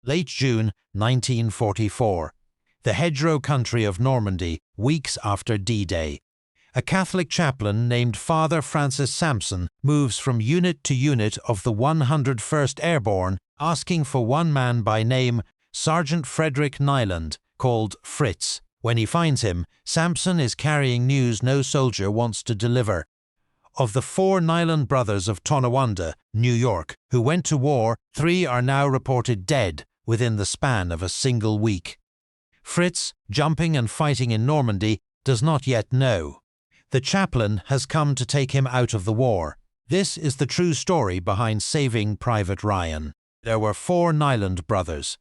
Late June 1944. The hedgerow country of Normandy, weeks after D-Day. A Catholic chaplain named Father Francis Sampson moves from unit to unit of the 101st Airborne, asking for one man by name, Sergeant Frederick Niland, called Fritz. When he finds him, Sampson is carrying news no soldier wants to deliver. Of the 4 Niland brothers of Tonawanda, New York, who went to war, 3 are now reported dead within the span of a single week. Fritz, jumping and fighting in Normandy, does not yet know. The chaplain has come to take him out of the war. This is the true story behind Saving Private Ryan. There were 4 Niland brothers.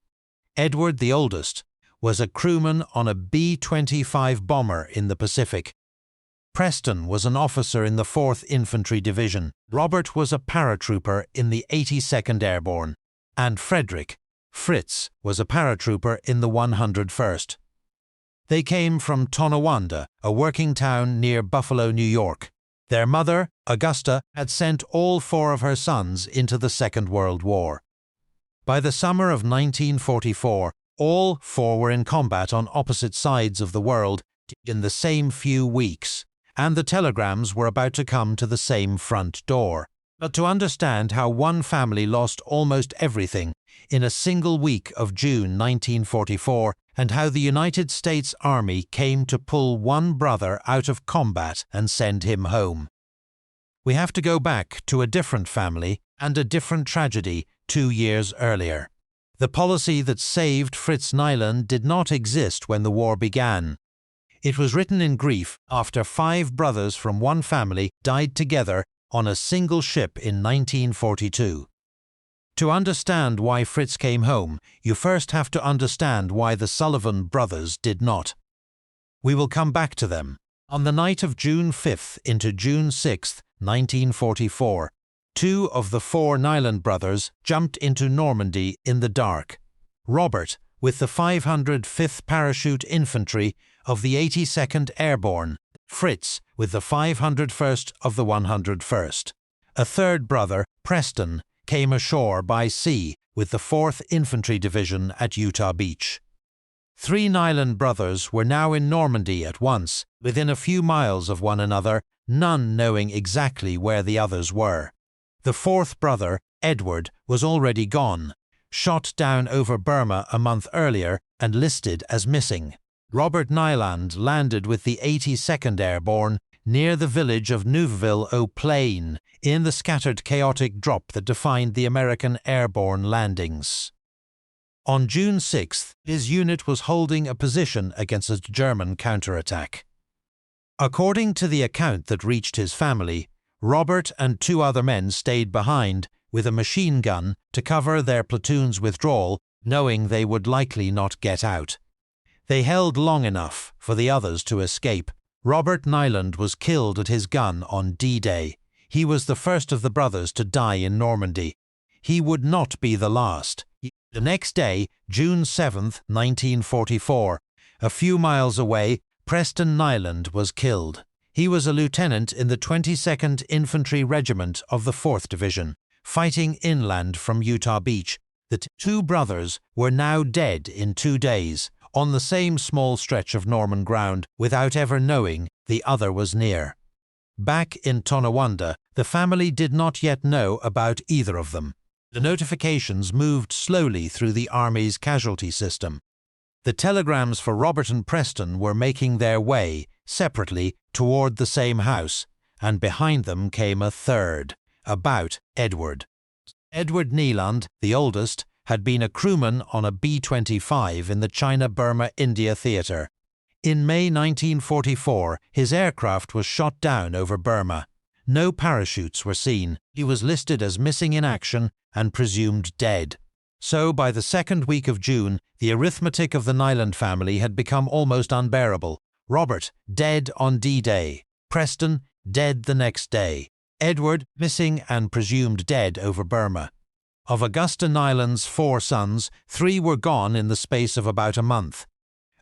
Edward, the oldest, was a crewman on a B-25 bomber in the Pacific. Preston was an officer in the 4th Infantry Division. Robert was a paratrooper in the 82nd Airborne. And Fritz, was a paratrooper in the 101st. They came from Tonawanda, a working town near Buffalo, New York. Their mother, Augusta, had sent all 4 of her sons into the Second World War. By the summer of 1944, all 4 were in combat on opposite sides of the world in the same few weeks, and the telegrams were about to come to the same front door. But to understand how one family lost almost everything in a single week of June 1944, and how the United States Army came to pull one brother out of combat and send him home, we have to go back to a different family and a different tragedy 2 years earlier. The policy that saved Fritz Niland did not exist when the war began. It was written in grief after 5 brothers from one family died together on a single ship in 1942. To understand why Fritz came home, you first have to understand why the Sullivan brothers did not. We will come back to them. On the night of June 5th into June 6th, 1944, 2 of the 4 Niland brothers jumped into Normandy in the dark. Robert, with the 505th Parachute Infantry of the 82nd Airborne, Fritz, with the 501st of the 101st. A third brother, Preston, came ashore by sea with the 4th Infantry Division at Utah Beach. 3 Niland brothers were now in Normandy at once, within a few miles of one another, none knowing exactly where the others were. The 4th brother, Edward, was already gone, shot down over Burma a month earlier and listed as missing. Robert Niland landed with the 82nd Airborne near the village of Neuville-aux-Plaines in the scattered chaotic drop that defined the American airborne landings. On June 6th, his unit was holding a position against a German counterattack. According to the account that reached his family, Robert and 2 other men stayed behind with a machine gun to cover their platoon's withdrawal, knowing they would likely not get out. They held long enough for the others to escape. Robert Niland was killed at his gun on D-Day. He was the first of the brothers to die in Normandy. He would not be the last. The next day, June 7th, 1944, a few miles away, Preston Niland was killed. He was a lieutenant in the 22nd Infantry Regiment of the 4th Division, fighting inland from Utah Beach. The 2 brothers were now dead in 2 days, on the same small stretch of Norman ground, without ever knowing the other was near. Back in Tonawanda, the family did not yet know about either of them. The notifications moved slowly through the Army's casualty system. The telegrams for Robert and Preston were making their way, separately, toward the same house, and behind them came a third, about Edward. Edward Niland, the oldest, had been a crewman on a B-25 in the China-Burma-India theatre. In May 1944, his aircraft was shot down over Burma. No parachutes were seen. He was listed as missing in action and presumed dead. So by the second week of June, the arithmetic of the Niland family had become almost unbearable. Robert, dead on D-Day. Preston, dead the next day. Edward, missing and presumed dead over Burma. Of Augusta Niland's 4 sons, 3 were gone in the space of about a month.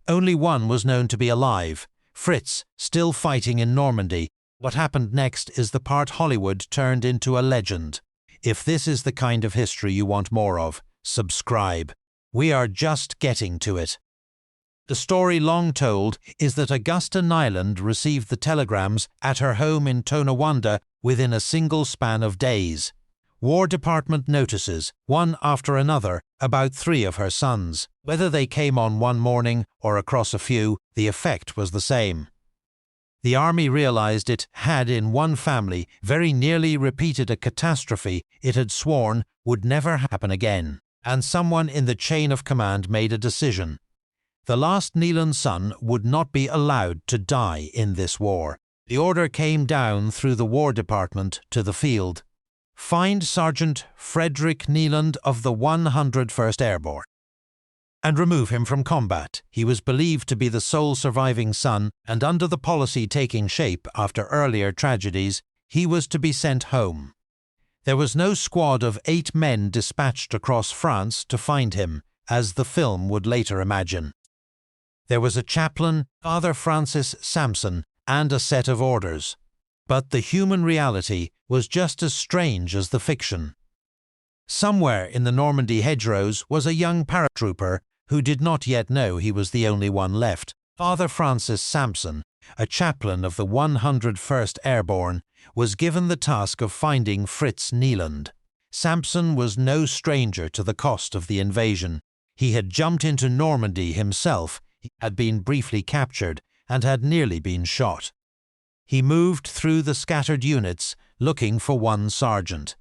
Only one was known to be alive, Fritz, still fighting in Normandy. What happened next is the part Hollywood turned into a legend. If this is the kind of history you want more of, subscribe. We are just getting to it. The story long told is that Augusta Niland received the telegrams at her home in Tonawanda within a single span of days. War Department notices, one after another, about 3 of her sons. Whether they came on one morning or across a few, the effect was the same. The army realized it had in one family very nearly repeated a catastrophe it had sworn would never happen again, and someone in the chain of command made a decision. The last Niland son would not be allowed to die in this war. The order came down through the War Department to the field. Find Sergeant Frederick Niland of the 101st Airborne and remove him from combat. He was believed to be the sole surviving son, and under the policy taking shape after earlier tragedies, he was to be sent home. There was no squad of 8 men dispatched across France to find him, as the film would later imagine. There was a chaplain, Father Francis Sampson, and a set of orders. But the human reality was just as strange as the fiction. Somewhere in the Normandy hedgerows was a young paratrooper who did not yet know he was the only one left. Father Francis Sampson, a chaplain of the 101st Airborne, was given the task of finding Fritz Niland. Sampson was no stranger to the cost of the invasion. He had jumped into Normandy himself, had been briefly captured, and had nearly been shot. He moved through the scattered units, looking for one sergeant.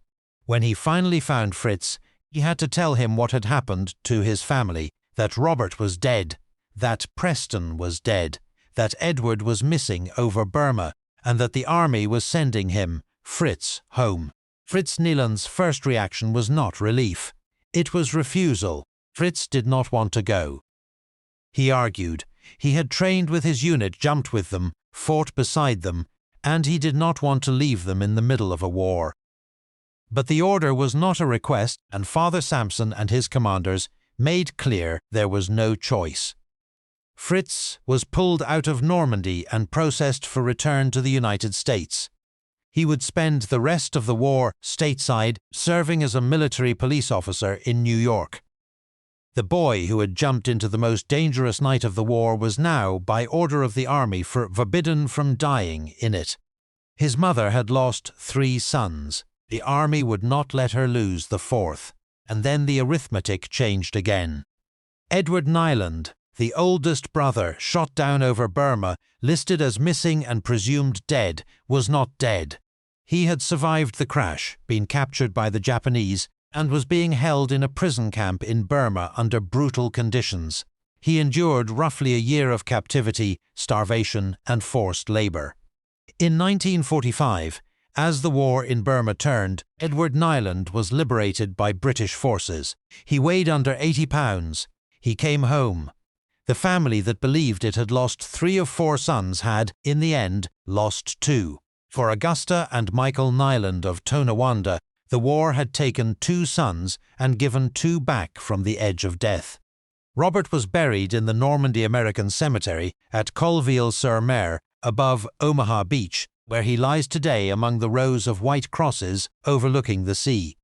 When he finally found Fritz, he had to tell him what had happened to his family, that Robert was dead, that Preston was dead, that Edward was missing over Burma, and that the army was sending him, Fritz, home. Fritz Niland's first reaction was not relief. It was refusal. Fritz did not want to go. He argued. He had trained with his unit, jumped with them, fought beside them, and he did not want to leave them in the middle of a war. But the order was not a request, and Father Sampson and his commanders made clear there was no choice. Fritz was pulled out of Normandy and processed for return to the United States. He would spend the rest of the war stateside, serving as a military police officer in New York. The boy who had jumped into the most dangerous night of the war was now, by order of the army, forbidden from dying in it. His mother had lost 3 sons. The army would not let her lose the 4th, and then the arithmetic changed again. Edward Niland, the oldest brother shot down over Burma, listed as missing and presumed dead, was not dead. He had survived the crash, been captured by the Japanese, and was being held in a prison camp in Burma under brutal conditions. He endured roughly a year of captivity, starvation, and forced labour. In 1945, as the war in Burma turned, Edward Niland was liberated by British forces. He weighed under 80 pounds. He came home. The family that believed it had lost 3 of 4 sons had, in the end, lost 2. For Augusta and Michael Niland of Tonawanda, the war had taken 2 sons and given 2 back from the edge of death. Robert was buried in the Normandy American Cemetery at Colville-sur-Mer, above Omaha Beach, where he lies today among the rows of white crosses overlooking the sea.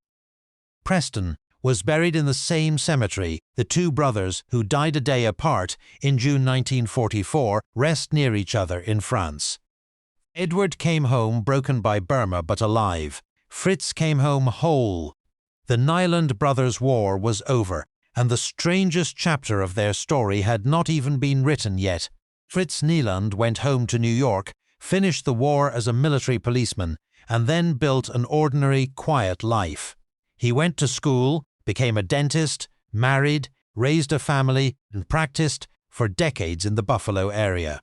Preston was buried in the same cemetery. The 2 brothers, who died a day apart in June 1944, rest near each other in France. Edward came home broken by Burma but alive. Fritz came home whole. The Niland brothers' war was over, and the strangest chapter of their story had not even been written yet. Fritz Niland went home to New York, finished the war as a military policeman, and then built an ordinary, quiet life. He went to school, became a dentist, married, raised a family, and practiced for decades in the Buffalo area.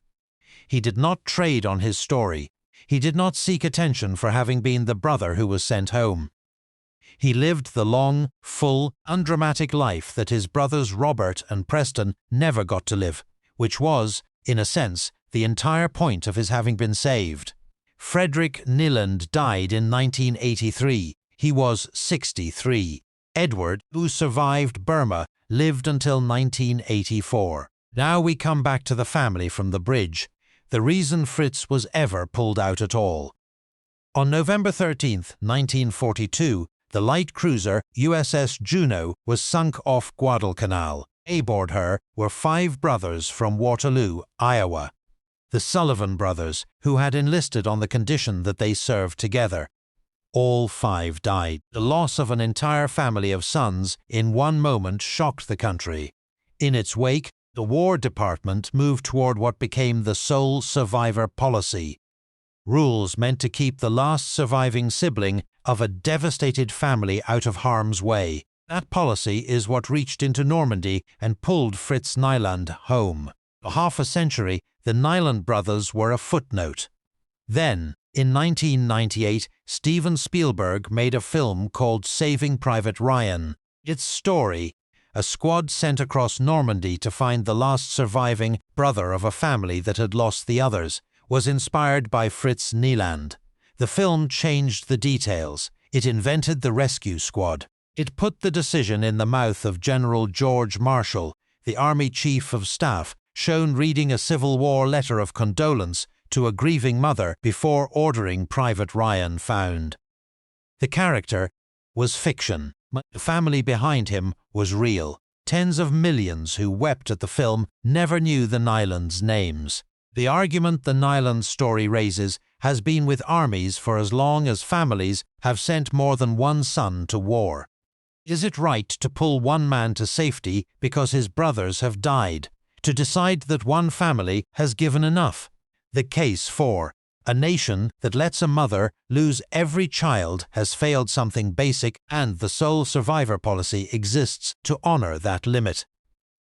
He did not trade on his story. He did not seek attention for having been the brother who was sent home. He lived the long, full, undramatic life that his brothers Robert and Preston never got to live, which was, in a sense, the entire point of his having been saved. Frederick Niland died in 1983. He was 63. Edward, who survived Burma, lived until 1984. Now we come back to the family from the bridge, the reason Fritz was ever pulled out at all. On November 13, 1942, The light cruiser USS Juno was sunk off Guadalcanal. Aboard her were 5 brothers from Waterloo, Iowa, the Sullivan brothers, who had enlisted on the condition that they served together. All 5 died. The loss of an entire family of sons in one moment shocked the country. In its wake, the War Department moved toward what became the sole survivor policy. Rules meant to keep the last surviving sibling of a devastated family out of harm's way. That policy is what reached into Normandy and pulled Fritz Niland home. For half a century, the Niland brothers were a footnote. Then, in 1998, Steven Spielberg made a film called Saving Private Ryan. Its story, a squad sent across Normandy to find the last surviving brother of a family that had lost the others, was inspired by Fritz Niland. The film changed the details. It invented the rescue squad. It put the decision in the mouth of General George Marshall, the Army Chief of Staff, shown reading a Civil War letter of condolence to a grieving mother before ordering Private Ryan found. The character was fiction. The family behind him was real. Tens of millions who wept at the film never knew the Nilands' names. The argument the Niland story raises has been with armies for as long as families have sent more than one son to war. Is it right to pull one man to safety because his brothers have died? To decide that one family has given enough? The case for a nation that lets a mother lose every child has failed something basic, and the sole survivor policy exists to honor that limit.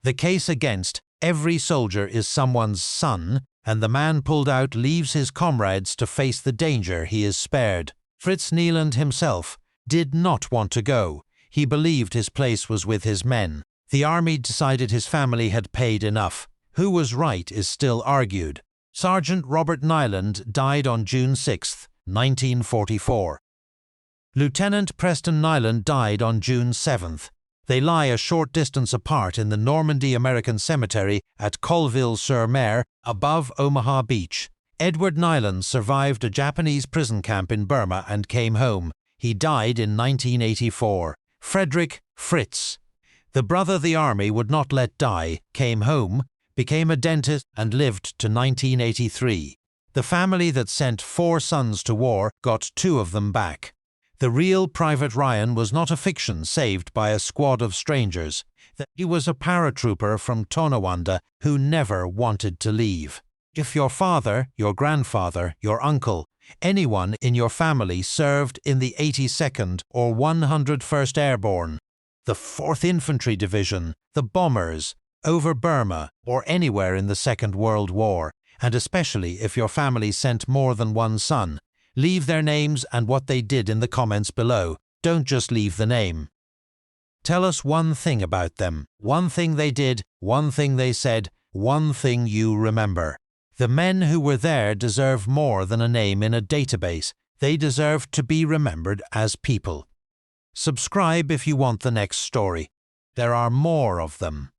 The case against every soldier is someone's son, and the man pulled out leaves his comrades to face the danger he is spared. Fritz Niland himself did not want to go. He believed his place was with his men. The army decided his family had paid enough. Who was right is still argued. Sergeant Robert Niland died on June 6, 1944. Lieutenant Preston Niland died on June 7th. They lie a short distance apart in the Normandy American Cemetery at Colville-sur-Mer, above Omaha Beach. Edward Niland survived a Japanese prison camp in Burma and came home. He died in 1984. Frederick Fritz, the brother the army would not let die, came home, became a dentist and lived to 1983. The family that sent 4 sons to war got 2 of them back. The real Private Ryan was not a fiction saved by a squad of strangers. He was a paratrooper from Tonawanda who never wanted to leave. If your father, your grandfather, your uncle, anyone in your family served in the 82nd or 101st Airborne, the 4th Infantry Division, the bombers, over Burma, or anywhere in the Second World War, and especially if your family sent more than one son, leave their names and what they did in the comments below. Don't just leave the name. Tell us one thing about them, one thing they did, one thing they said, one thing you remember. The men who were there deserve more than a name in a database. They deserve to be remembered as people. Subscribe if you want the next story. There are more of them.